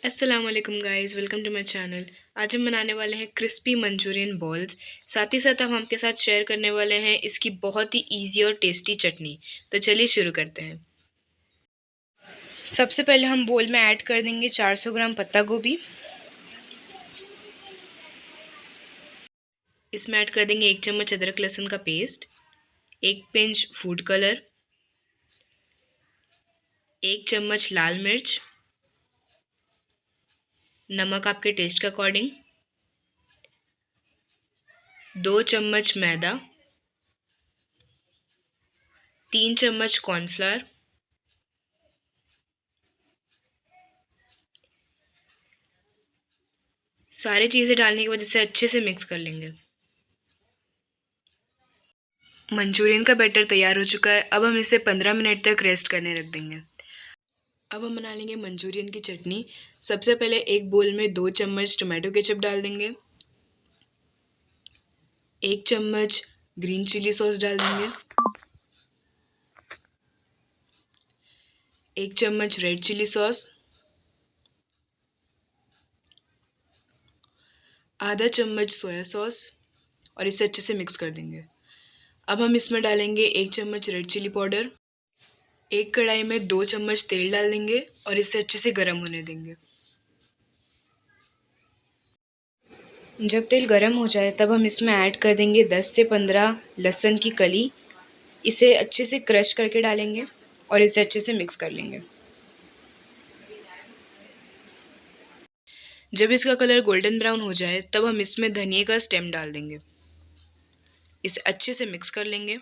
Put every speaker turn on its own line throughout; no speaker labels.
अस्सलाम वालेकुम guys, welcome to my channel. आज हम बनाने वाले हैं क्रिस्पी मंचूरियन बॉल्स। साथ ही साथ हम आपके साथ शेयर करने वाले हैं इसकी बहुत ही इजी और टेस्टी चटनी। तो चलिए शुरू करते हैं। सबसे पहले हम बोल में ऐड कर देंगे 400 ग्राम पत्ता गोभी। इसमें ऐड कर देंगे 1 चम्मच अदरक लहसुन का पेस्ट, 1 पिंच फूड कलर, 1 चम्मच लाल मिर्च, नमक आपके टेस्ट के अकॉर्डिंग, 2 चम्मच मैदा, 3 चम्मच कॉर्नफ्लावर, सारी चीज़ें डालने के बाद इसे अच्छे से मिक्स कर लेंगे। मंचूरियन का बैटर तैयार हो चुका है। अब हम इसे 15 मिनट तक रेस्ट करने रख देंगे। अब हम बना लेंगे मंचूरियन की चटनी। सबसे पहले एक बोल में 2 चम्मच टोमेटो केचप डाल देंगे, 1 चम्मच ग्रीन चिली सॉस डाल देंगे, 1 चम्मच रेड चिली सॉस, आधा चम्मच सोया सॉस और इसे अच्छे से मिक्स कर देंगे। अब हम इसमें डालेंगे 1 चम्मच रेड चिली पाउडर। एक कढ़ाई में 2 चम्मच तेल डाल देंगे और इसे अच्छे से गर्म होने देंगे। जब तेल गर्म हो जाए तब हम इसमें ऐड कर देंगे 10 से 15 लहसुन की कली। इसे अच्छे से क्रश करके डालेंगे और इसे अच्छे से मिक्स कर लेंगे। जब इसका कलर गोल्डन ब्राउन हो जाए तब हम इसमें धनिया का स्टेम डाल देंगे। इसे अच्छे से मिक्स कर लेंगे।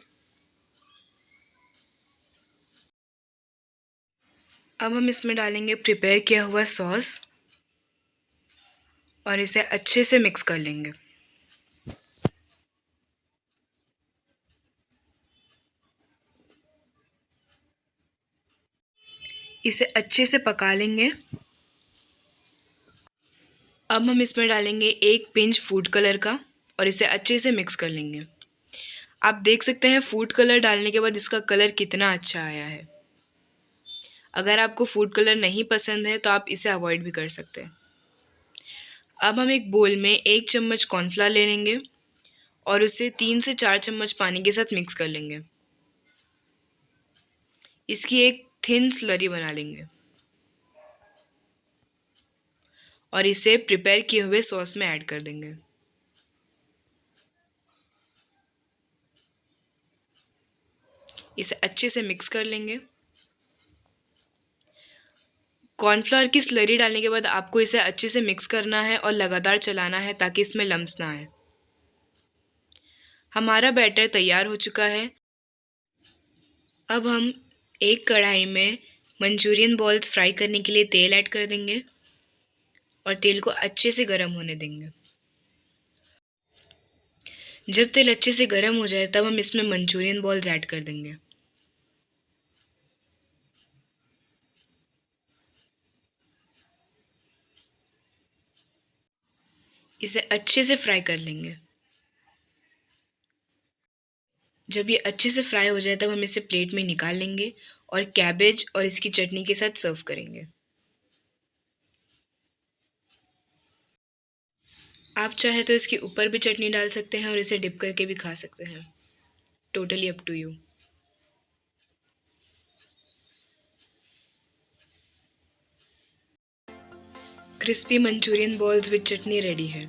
अब हम इसमें डालेंगे प्रिपेयर किया हुआ सॉस और इसे अच्छे से मिक्स कर लेंगे। इसे अच्छे से पका लेंगे। अब हम इसमें डालेंगे 1 पिंच फूड कलर का और इसे अच्छे से मिक्स कर लेंगे। आप देख सकते हैं फूड कलर डालने के बाद इसका कलर कितना अच्छा आया है। अगर आपको फूड कलर नहीं पसंद है तो आप इसे अवॉइड भी कर सकते हैं। अब हम एक बोल में 1 चम्मच कॉर्नफ्लावर ले लेंगे और उसे 3 से 4 चम्मच पानी के साथ मिक्स कर लेंगे। इसकी एक थिन स्लरी बना लेंगे और इसे प्रिपेयर किए हुए सॉस में ऐड कर देंगे। इसे अच्छे से मिक्स कर लेंगे। कॉर्नफ्लावर की स्लरी डालने के बाद आपको इसे अच्छे से मिक्स करना है और लगातार चलाना है ताकि इसमें लम्स ना आए। हमारा बैटर तैयार हो चुका है। अब हम एक कढ़ाई में मंचूरियन बॉल्स फ्राई करने के लिए तेल ऐड कर देंगे और तेल को अच्छे से गर्म होने देंगे। जब तेल अच्छे से गर्म हो जाए तब हम इसमें मंचूरियन बॉल्स ऐड कर देंगे। इसे अच्छे से फ्राई कर लेंगे। जब ये अच्छे से फ्राई हो जाए तब हम इसे प्लेट में निकाल लेंगे और कैबेज और इसकी चटनी के साथ सर्व करेंगे। आप चाहे तो इसके ऊपर भी चटनी डाल सकते हैं और इसे डिप करके भी खा सकते हैं। Totally up to you. Crispy Manchurian balls with chutney ready है।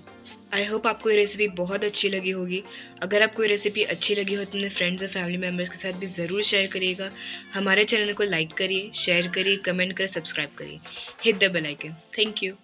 आई होप आपको ये रेसिपी बहुत अच्छी लगी होगी। अगर आपको ये रेसिपी अच्छी लगी हो तो अपने फ्रेंड्स और फैमिली मेम्बर्स के साथ भी ज़रूर शेयर करिएगा। हमारे चैनल को लाइक करिए, शेयर करिए, कमेंट करें, सब्सक्राइब करिए, hit the bell icon. Thank you.